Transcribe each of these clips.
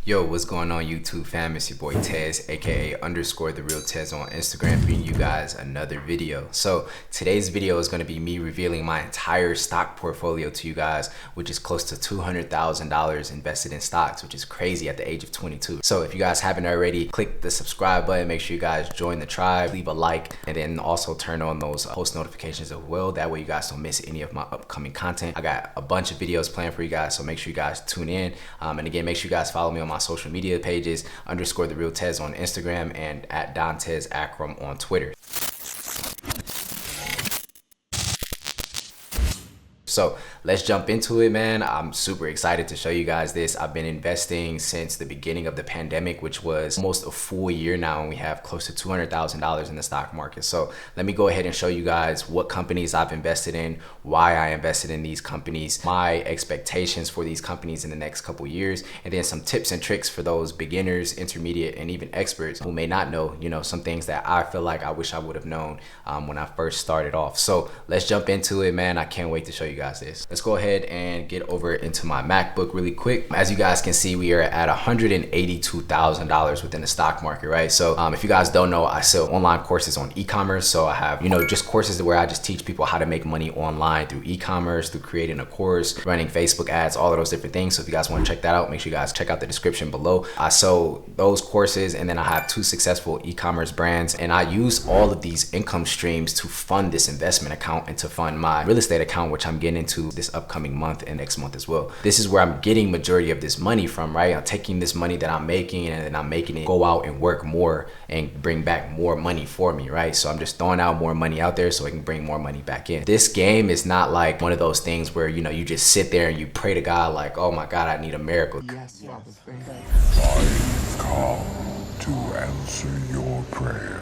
Yo, what's going on YouTube fam? It's your boy Tez, aka underscore the real Tez on Instagram, bringing you guys another video. So today's video is going to be me revealing my entire stock portfolio to you guys, which is close to $200,000 invested in stocks, which is crazy at the age of 22. So if you guys haven't already, click the subscribe button, make sure you guys join the tribe, leave a like, and then also turn on those post notifications as well. That way you guys don't miss any of my upcoming content. I got a bunch of videos planned for you guys, so make sure you guys tune in. And again, make sure you guys follow me on my social media pages, underscore the real Tez on Instagram and at Dantes Akram on Twitter. So let's jump into it, man. I'm super excited to show you guys this. I've been investing since the beginning of the pandemic, which was almost a full year now, and we have close to $200,000 in the stock market. So let me go ahead and show you guys what companies I've invested in, why I invested in these companies, my expectations for these companies in the next couple years, and then some tips and tricks for those beginners, intermediate, and even experts who may not know, some things that I feel like I wish I would have known when I first started off. So let's jump into it, man. I can't wait to show you guys this. Let's go ahead and get over into my MacBook really quick. As you guys can see, we are at $182,000 within the stock market, right? So if you guys don't know, I sell online courses on e-commerce. So I have, just courses where I just teach people how to make money online through e-commerce, through creating a course, running Facebook ads, all of those different things. So if you guys want to check that out, make sure you guys check out the description below. I sell those courses, and then I have 2 successful e-commerce brands, and I use all of these income streams to fund this investment account and to fund my real estate account, which I'm getting into this upcoming month and next month as well. This is where I'm getting majority of this money from, right? I'm taking this money that I'm making and then I'm making it go out and work more and bring back more money for me, right? So I'm just throwing out more money out there so I can bring more money back in. This game is not like one of those things where, you just sit there and you pray to God like, oh my God, I need a miracle. Yes, I've come to answer your prayers.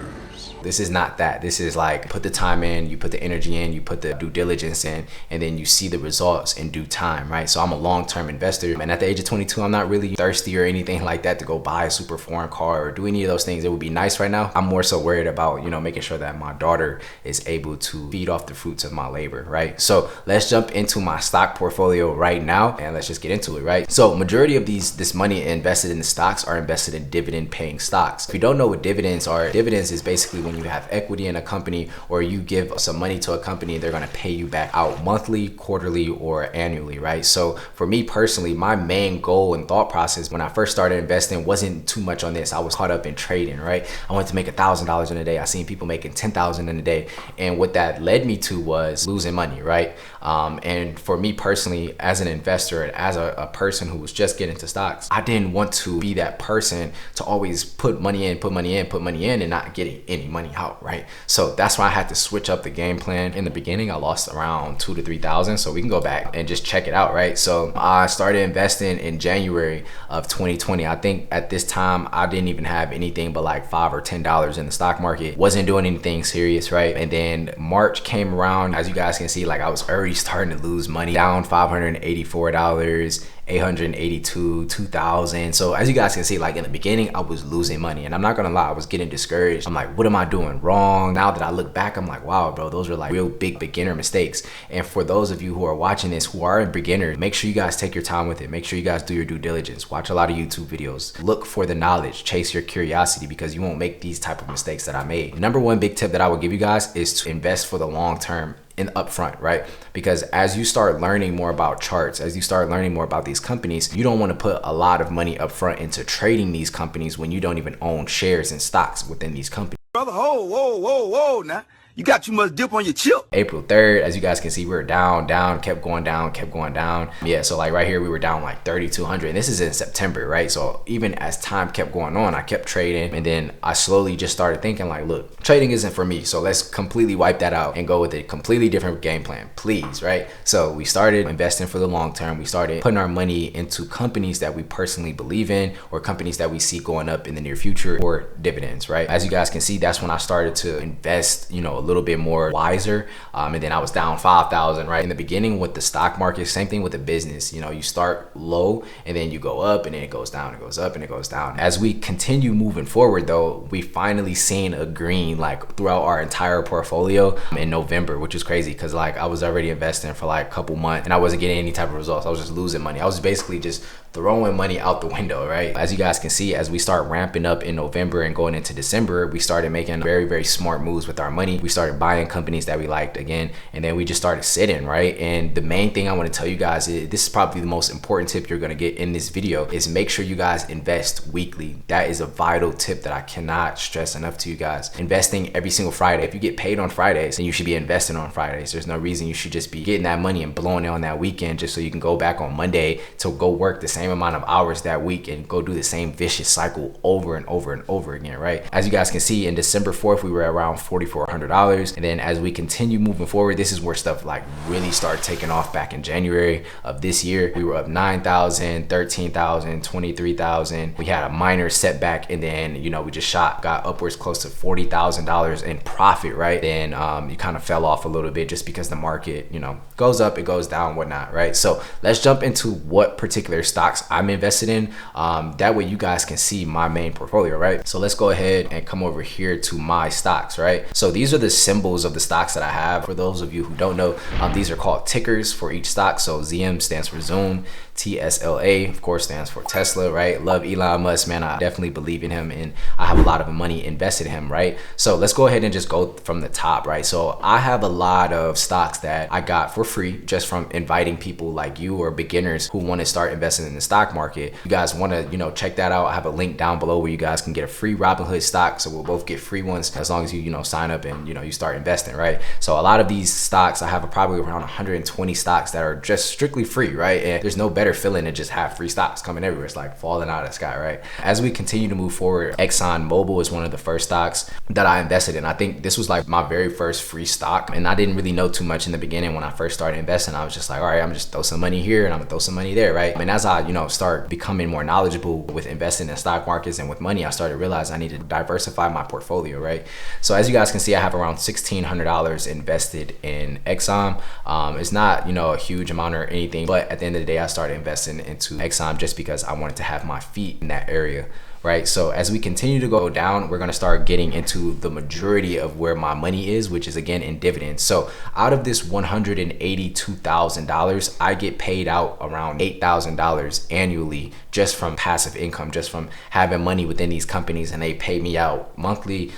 This is not that. This is like, put the time in, you put the energy in, you put the due diligence in, and then you see the results in due time, right? So I'm a long-term investor, and at the age of 22, I'm not really thirsty or anything like that to go buy a super foreign car or do any of those things. It would be nice right now. I'm more so worried about, making sure that my daughter is able to feed off the fruits of my labor, right? So let's jump into my stock portfolio right now, and let's just get into it, right? So majority of this money invested in the stocks are invested in dividend paying stocks. If you don't know what dividends are, dividends is basically when you have equity in a company, or you give some money to a company, they're going to pay you back out monthly, quarterly, or annually, right? So for me personally, my main goal and thought process when I first started investing wasn't too much on this. I was caught up in trading, right? I wanted to make $1,000 in a day. I seen people making 10,000 in a day, and what that led me to was losing money, right? And for me personally, as an investor and as a person who was just getting into stocks, I didn't want to be that person to always put money in, and not getting any money out, right? So that's why I had to switch up the game plan. In the beginning, I lost around 2,000 to 3,000. So we can go back and just check it out, right? So I started investing in January of 2020. I think at this time, I didn't even have anything but like $5 or $10 in the stock market. Wasn't doing anything serious, right? And then March came around. As you guys can see, like I was already starting to lose money, down $584, 882, 2,000. So as you guys can see, like in the beginning, I was losing money, and I'm not gonna lie, I was getting discouraged. I'm like, what am I doing wrong? Now that I look back, I'm like, wow, bro, those are like real big beginner mistakes. And for those of you who are watching this, who are beginners, make sure you guys take your time with it. Make sure you guys do your due diligence. Watch a lot of YouTube videos. Look for the knowledge. Chase your curiosity, because you won't make these type of mistakes that I made. Number one big tip that I would give you guys is to invest for the long term in upfront, right? Because as you start learning more about charts, as you start learning more about these companies, you don't want to put a lot of money upfront into trading these companies when you don't even own shares and stocks within these companies. Brother, whoa, now. You got too much dip on your chip. April 3rd, as you guys can see, we were down, kept going down. Yeah, so like right here, we were down like 3,200, and this is in September, right? So even as time kept going on, I kept trading, and then I slowly just started thinking like, look, trading isn't for me, so let's completely wipe that out and go with a completely different game plan, please, right? So we started investing for the long term. We started putting our money into companies that we personally believe in, or companies that we see going up in the near future, or dividends, right? As you guys can see, that's when I started to invest, a little bit more wiser. And then I was down 5,000, right? In the beginning with the stock market, same thing with the business. You know, you start low and then you go up and then it goes down, it goes up and it goes down. As we continue moving forward though, we finally seen a green like throughout our entire portfolio in November, which is crazy because like I was already investing for like a couple months and I wasn't getting any type of results. I was just losing money. I was basically just throwing money out the window, right? As you guys can see, as we start ramping up in November and going into December, we started making very, very smart moves with our money. We started buying companies that we liked again, and then we just started sitting, right? And the main thing I want to tell you guys is, this is probably the most important tip you're going to get in this video, is make sure you guys invest weekly. That is a vital tip that I cannot stress enough to you guys. Investing every single Friday. If you get paid on Fridays, then you should be investing on Fridays. There's no reason you should just be getting that money and blowing it on that weekend just so you can go back on Monday to go work the same amount of hours that week and go do the same vicious cycle over and over and over again, right? As you guys can see, in December 4th, we were around $4,400. And then as we continue moving forward, this is where stuff like really started taking off back in January of this year. We were up 9,000, 13,000, 23,000. We had a minor setback and then, you know, we just got upwards close to $40,000 in profit, right? Then you kind of fell off a little bit just because the market, you know, goes up, it goes down, whatnot, right? So let's jump into what particular stocks I'm invested in. That way you guys can see my main portfolio, right? So let's go ahead and come over here to my stocks, right? So these are the symbols of the stocks that I have. For those of you who don't know, these are called tickers for each stock. So ZM stands for Zoom, TSLA of course stands for Tesla, right? Love Elon Musk, man. I definitely believe in him and I have a lot of money invested in him, right? So let's go ahead and just go from the top, right? So I have a lot of stocks that I got for free just from inviting people like you or beginners who want to start investing in the stock market. You guys want to, you know, check that out. I have a link down below where you guys can get a free Robinhood stock. So we'll both get free ones as long as you know, sign up and, you know, you start investing, right? So a lot of these stocks, I have probably around 120 stocks that are just strictly free, right? And there's no better feeling to just have free stocks coming everywhere. It's like falling out of the sky, right? As we continue to move forward, ExxonMobil is one of the first stocks that I invested in. I think this was like my very first free stock and I didn't really know too much in the beginning. When I first started investing, I was just like, all right, I'm just throw some money here and I'm gonna throw some money there, right? And as I, you know, start becoming more knowledgeable with investing in stock markets and with money, I started to realize I needed to diversify my portfolio, right? So as you guys can see, I have around $1,600 invested in Exxon. It's not, you know, a huge amount or anything, but at the end of the day, I started investing into Exxon just because I wanted to have my feet in that area, right? So as we continue to go down, we're gonna start getting into the majority of where my money is, which is again in dividends. So out of this $182,000, I get paid out around $8,000 annually just from passive income, just from having money within these companies, and they pay me out monthly,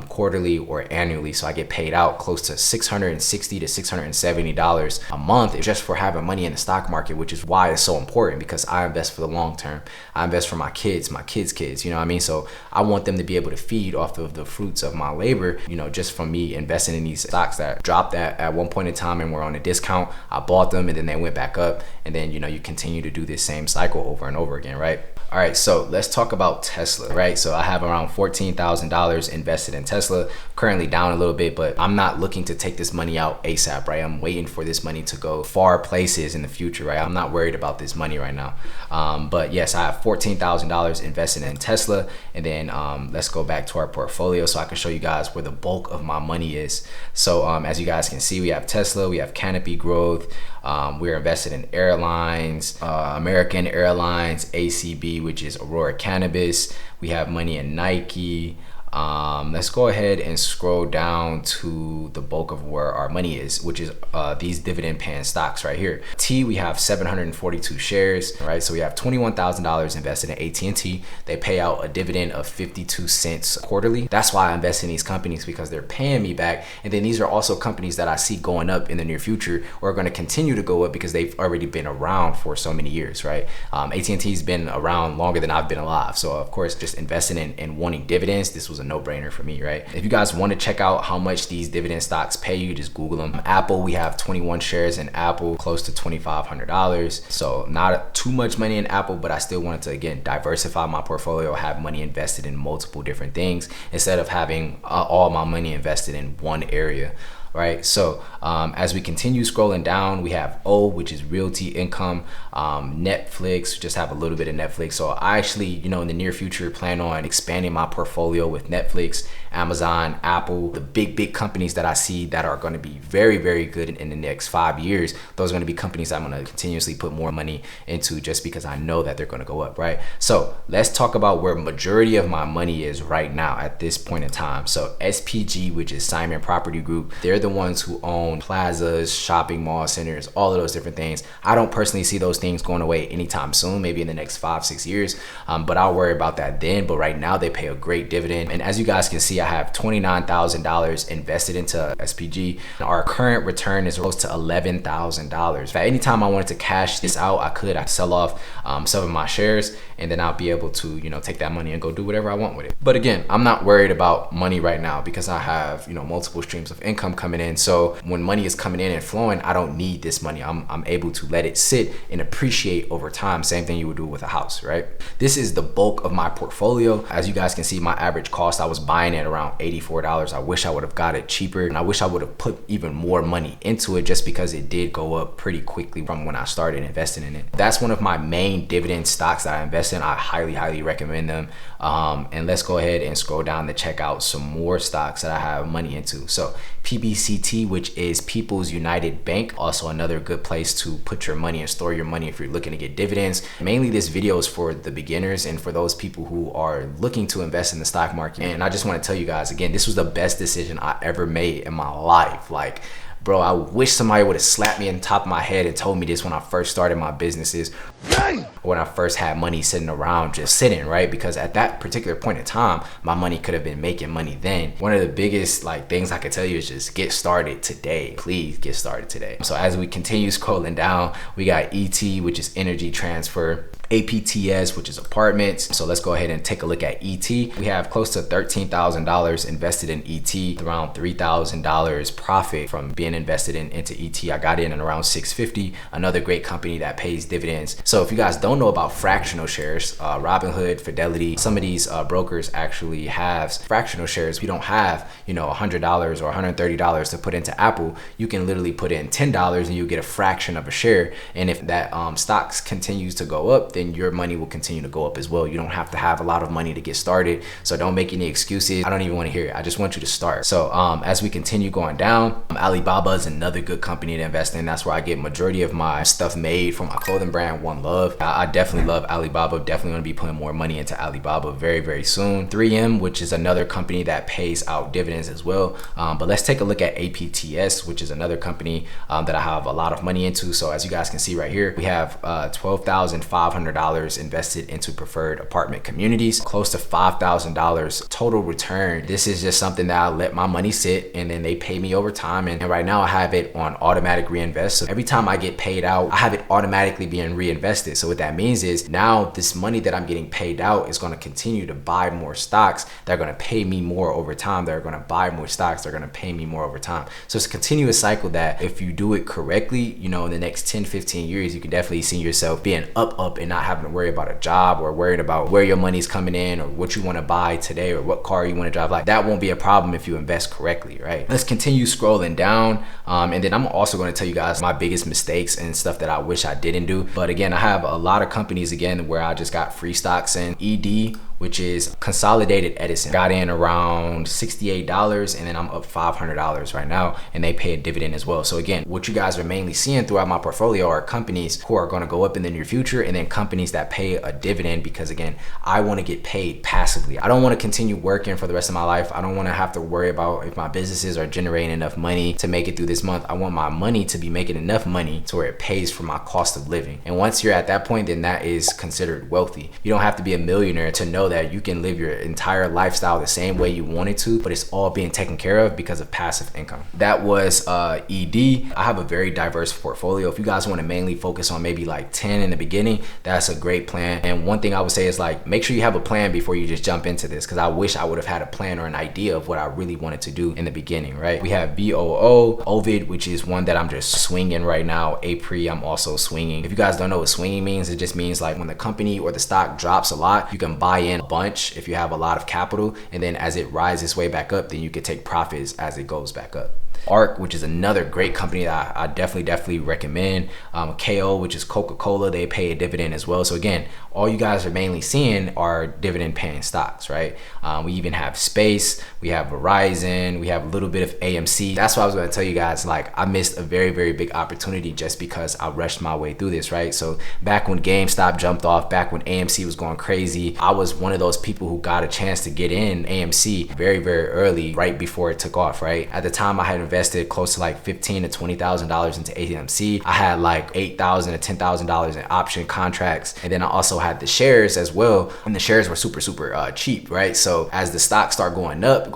quarterly, or annually. So I get paid out close to $660 to $670 a month just for having money in the stock market, which is why it's so important, because I invest for the long term. I invest for my kids' kids, you know what I mean? So I want them to be able to feed off of the fruits of my labor, you know, just from me investing in these stocks that dropped at one point in time and were on a discount. I bought them and then they went back up, and then, you know, you continue to do this same cycle over and over again, right? All right, so let's talk about Tesla, right? So I have around $14,000 invested in Tesla, currently down a little bit, but I'm not looking to take this money out ASAP, right? I'm waiting for this money to go far places in the future, right? I'm not worried about this money right now. But yes, I have $14,000 invested in Tesla. And then let's go back to our portfolio so I can show you guys where the bulk of my money is. So as you guys can see, we have Tesla, we have Canopy Growth, we're invested in airlines, American Airlines, ACB, which is Aurora Cannabis. We have money in Nike. Let's go ahead and scroll down to the bulk of where our money is, which is these dividend paying stocks right here. T, we have 742 shares, right? So we have $21,000 invested in AT&T. They pay out a dividend of 52 cents quarterly. That's why I invest in these companies, because they're paying me back. And then these are also companies that I see going up in the near future, or are going to continue to go up because they've already been around for so many years, right? AT&T's been around longer than I've been alive. So of course, just investing in and wanting dividends, this was a no-brainer for me, right? If you guys want to check out how much these dividend stocks pay you, just Google them. Apple, we have 21 shares in Apple, close to $2,500. So not too much money in Apple, but I still wanted to, again, diversify my portfolio, have money invested in multiple different things instead of having all my money invested in one area. right? So as we continue scrolling down, we have O, which is realty income, Netflix, just have a little bit of Netflix. So I actually, you know, in the near future plan on expanding my portfolio with Netflix, Amazon, Apple, the big companies that I see that are going to be very good in the next 5 years. Those are going to be companies I'm going to continuously put more money into just because I know that they're going to go up, right? So let's talk about where majority of my money is right now at this point in time. So SPG, which is Simon Property Group, they're the ones who own plazas, shopping mall centers, all of those different things. I don't personally see those things going away anytime soon, maybe in the next 5-6 years, but I'll worry about that then. But right now they pay a great dividend, and as you guys can see, I have $29,000 invested into SPG. Our current return is close to $11,000. Anytime I wanted to cash this out, I could sell off some of my shares, and then I'll be able to, you know, take that money and go do whatever I want with it. But again, I'm not worried about money right now because I have, you know, multiple streams of income coming in. So when money is coming in and flowing, I don't need this money. I'm able to let it sit and appreciate over time. Same thing you would do with a house, right? This is the bulk of my portfolio. As you guys can see, my average cost, I was buying it around $84. I wish I would have got it cheaper, and I wish I would have put even more money into it just because it did go up pretty quickly from when I started investing in it. That's one of my main dividend stocks that I invest in. I highly recommend them. And let's go ahead and scroll down to check out some more stocks that I have money into. So PBCT, which is People's United Bank, also another good place to put your money and store your money if you're looking to get dividends. Mainly this video is for the beginners and for those people who are looking to invest in the stock market. And I just want to tell you guys again, this was the best decision I ever made in my life. Like, bro, I wish somebody would have slapped me on top of my head and told me this when I first started my businesses, when I first had money sitting around just sitting, right? Because at that particular point in time, my money could have been making money then. One of the biggest things I could tell you is just get started today. Please get started today. So as we continue scrolling down, we got ET, which is energy transfer, APTS, which is apartments. So let's go ahead and take a look at ET. We have close to $13,000 invested in ET, around $3,000 profit from being invested into ET. I got in at around $650, another great company that pays dividends. So if you guys don't know about fractional shares, Robinhood, Fidelity, some of these brokers actually have fractional shares. If you don't have, you know, $100 or $130 to put into Apple, you can literally put in $10 and you get a fraction of a share. And if that stocks continues to go up, then your money will continue to go up as well. You don't have to have a lot of money to get started. So don't make any excuses. I don't even want to hear it. I just want you to start. So as we continue going down, Alibaba is another good company to invest in. That's where I get majority of my stuff made from my clothing brand, One Love. I definitely love Alibaba. Definitely going to be putting more money into Alibaba very soon. 3M, which is another company that pays out dividends as well. But let's take a look at APTS, which is another company that I have a lot of money into. So as you guys can see right here, we have $12,500 invested into preferred apartment communities, close to $5,000 total return. This is just something that I let my money sit and then they pay me over time. And right now I have it on automatic reinvest. So every time I get paid out, I have it automatically being reinvested. So what that means is now this money that I'm getting paid out is going to continue to buy more stocks. They're going to pay me more over time. They're going to buy more stocks. They're going to pay me more over time. So it's a continuous cycle that if you do it correctly, you know, in the next 10-15 years, you can definitely see yourself being up and not having to worry about a job or worried about where your money's coming in or what you want to buy today or what car you want to drive. Like, that won't be a problem if you invest correctly, right? Let's continue scrolling down. And then I'm also going to tell you guys my biggest mistakes and stuff that I wish I didn't do. But again, I have a lot of companies again where I just got free stocks in. ED, which is Consolidated Edison, got in around $68 and then I'm up $500 right now, and they pay a dividend as well. So again, what you guys are mainly seeing throughout my portfolio are companies who are going to go up in the near future, and then companies that pay a dividend, because again, I want to get paid passively. I don't want to continue working for the rest of my life. I don't want to have to worry about if my businesses are generating enough money to make it through this month. I want my money to be making enough money to where it pays for my cost of living. And once you're at that point, then that is considered wealthy. You don't have to be a millionaire to know that you can live your entire lifestyle the same way you wanted to, but it's all being taken care of because of passive income. That was ED. I have a very diverse portfolio. If you guys want to mainly focus on maybe like 10 in the beginning, that's a great plan. And one thing I would say is like, make sure you have a plan before you just jump into this, because I wish I would have had a plan or an idea of what I really wanted to do in the beginning, right? We have BOO, Ovid, which is one that I'm just swinging right now. APRI, I'm also swinging. If you guys don't know what swinging means, it just means like when the company or the stock drops a lot, you can buy in a bunch if you have a lot of capital, and then as it rises way back up, then you can take profits as it goes back up. ARC, which is another great company that I definitely recommend. KO, which is Coca-Cola, they pay a dividend as well. So again, all you guys are mainly seeing are dividend paying stocks, right? We even have Space, we have Verizon, we have a little bit of AMC. That's why I was going to tell you guys, like, I missed a very big opportunity just because I rushed my way through this, right? So back when GameStop jumped off, back when AMC was going crazy, I was one of those people who got a chance to get in AMC very early, right before it took off, right? At the time, I had invested close to like $15,000 to $20,000 into AMC. I had like $8,000 to $10,000 in option contracts, and then I also had the shares as well, and the shares were super cheap, right? So as the stock started going up,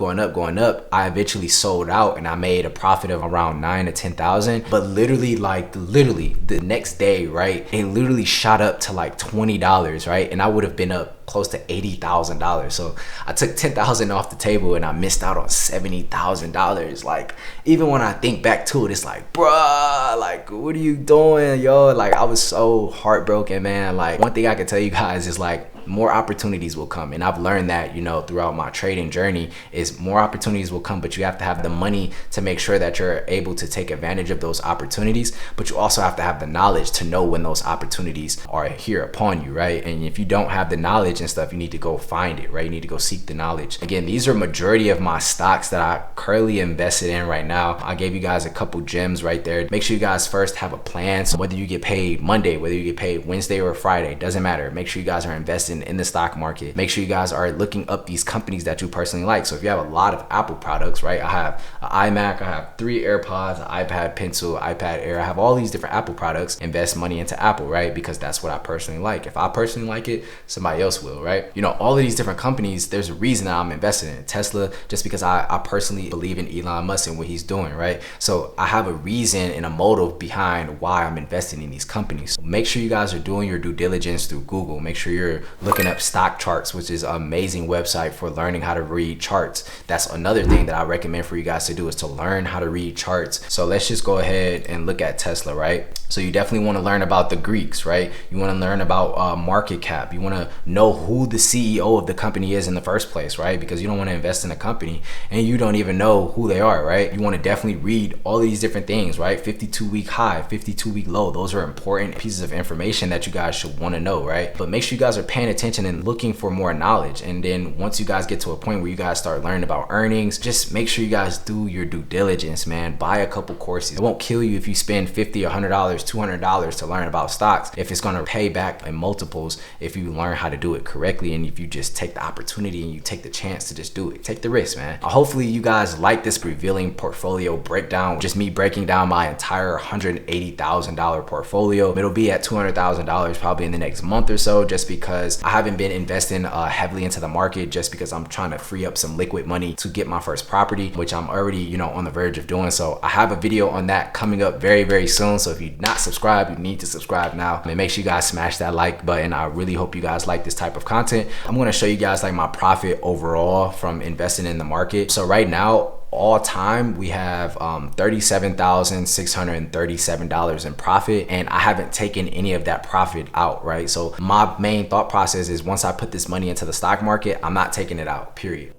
I eventually sold out and I made a profit of around $9,000 to $10,000. But literally the next day, right, it literally shot up to like $20, right? And I would have been up close to $80,000. So I took $10,000 off the table and I missed out on $70,000. Like, even when I think back to it, it's like, bruh, like, what are you doing, yo? Like, I was so heartbroken, man. Like, one thing I can tell you guys is like, more opportunities will come. And I've learned that, you know, throughout my trading journey, is more opportunities will come, but you have to have the money to make sure that you're able to take advantage of those opportunities. But you also have to have the knowledge to know when those opportunities are here upon you, right? And if you don't have the knowledge and stuff, you need to go find it, right? You need to go seek the knowledge. Again, these are majority of my stocks that I currently invested in right now. I gave you guys a couple gems right there. Make sure you guys first have a plan. So whether you get paid Monday, whether you get paid Wednesday or Friday, doesn't matter. Make sure you guys are investing in the stock market. Make sure you guys are looking up these companies that you personally like. So if you have a lot of Apple products, right? I have an iMac, I have 3 AirPods, an iPad Pencil, iPad Air. I have all these different Apple products. Invest money into Apple, right? Because that's what I personally like. If I personally like it, somebody else will, right? You know, all of these different companies, there's a reason that I'm investing in Tesla, just because I personally believe in Elon Musk and what he's doing, right? So I have a reason and a motive behind why I'm investing in these companies. So make sure you guys are doing your due diligence through Google. Make sure you're looking up stock charts, which is an amazing website for learning how to read charts. That's another thing that I recommend for you guys to do, is to learn how to read charts. So let's just go ahead and look at Tesla, right? So you definitely want to learn about the Greeks, right? You want to learn about market cap. You want to know who the CEO of the company is in the first place, right? Because you don't want to invest in a company and you don't even know who they are, right? You want to definitely read all of these different things, right? 52-week high, 52-week low. Those are important pieces of information that you guys should want to know, right? But make sure you guys are paying attention and looking for more knowledge. And then once you guys get to a point where you guys start learning about earnings, just make sure you guys do your due diligence, man. Buy a couple courses. It won't kill you if you spend $50, $100, $200 to learn about stocks, if it's going to pay back in multiples if you learn how to do it correctly, and if you just take the opportunity and you take the chance to just do it. Take the risk, man. Hopefully you guys like this revealing portfolio breakdown, just me breaking down my entire $180,000 portfolio. It'll be at $200,000 probably in the next month or so, just because I haven't been investing heavily into the market, just because I'm trying to free up some liquid money to get my first property, which I'm already, you know, on the verge of doing. So I have a video on that coming up very soon. So if you're not subscribed, you need to subscribe now, and make sure you guys smash that like button. I really hope you guys like this type of content. I'm going to show you guys like my profit overall from investing in the market. So right now, all time, we have $37,637 in profit, and I haven't taken any of that profit out, right? So my main thought process is, once I put this money into the stock market, I'm not taking it out, period.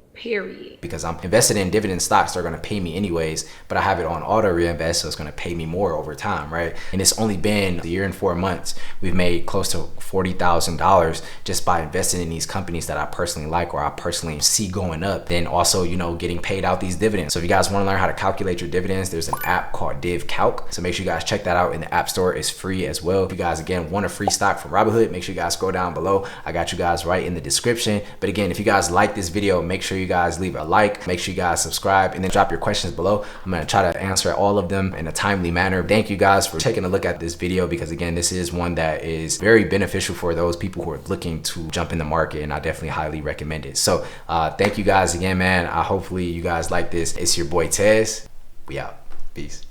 Because I'm invested in dividend stocks, they're going to pay me anyways, but I have it on auto reinvest, so it's going to pay me more over time, right? And it's only been a year and 4 months. We've made close to $40,000 just by investing in these companies that I personally like, or I personally see going up. Then also, you know, getting paid out these dividends. So if you guys want to learn how to calculate your dividends, there's an app called DivCalc. So make sure you guys check that out in the App Store. It's free as well. If you guys, again, want a free stock from Robinhood, make sure you guys go down below. I got you guys right in the description. But again, if you guys like this video, make sure you guys leave a like, make sure you guys subscribe, and then drop your questions below. I'm going to try to answer all of them in a timely manner. Thank you guys for taking a look at this video, because again, this is one that is very beneficial for those people who are looking to jump in the market, and I definitely highly recommend it. So thank you guys again, man. Hopefully you guys like this. It's your boy Tez. We out. Peace.